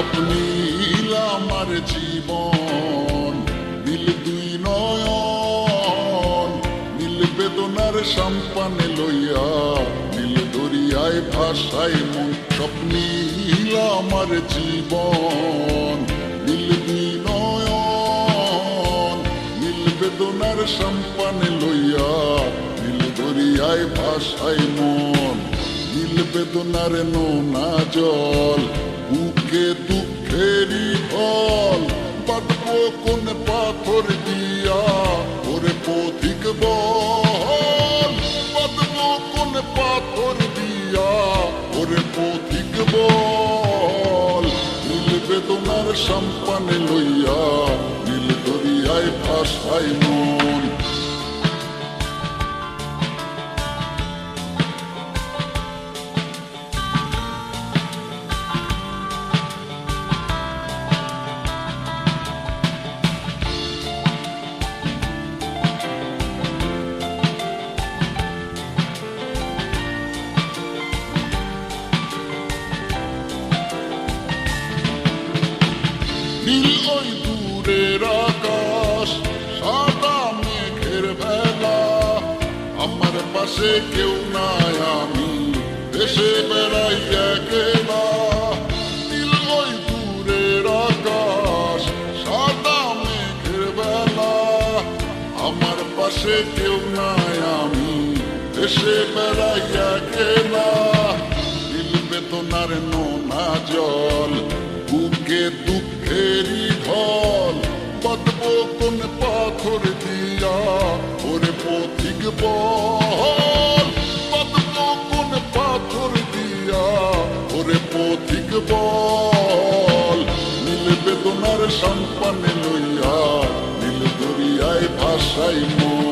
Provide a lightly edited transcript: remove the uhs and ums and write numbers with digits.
স্বপ্নীল আমার জীবন, নীল দুই নয়ন, নীল বেদনার সম্পানে লইয়া, নীল দরিয়ায় ভাসাই মন। স্বপ্নীল আমার জীবন, নীল দুই নয়ন, নীল বেদনার সম্পানে লইয়া, নীল দরিয়ায় ভাসাই মন। নীল বেদনার নোনা জল, বুকে দুঃখেরই ফল, বাঁধবো কোন পাথর দিয়া ওরে পথিক বল, বাঁধবো কোন পাথর দিয়া ওরে পথিক বল। নীল বেদনার সম্পানে লইয়া, নীল দরিয়ায় ভাসাই মন। নীল ওই দূরের আকাশ, সাদা মেঘের বেলা, আমার পাশে কেউ নাই, আমি দেশে বেড়াই একলা। নীল ওই দূরের আকাশ, সাদা মেঘের বেলা, আমার পাশে কেউ নাই, আমি দেশে বেড়াই একলা। নীল বেদনার নোনা জল, বুকে দুঃখেরই ঢল, বাঁধবো কোন পাথর দিয়া ওরে পথিক বল, বাঁধবো কোন পাথর দিয়া ওরে পথিক বল। নীল বেদনার সম্পানে লইয়া, নীল দরিয়ায় ভাসাই মন।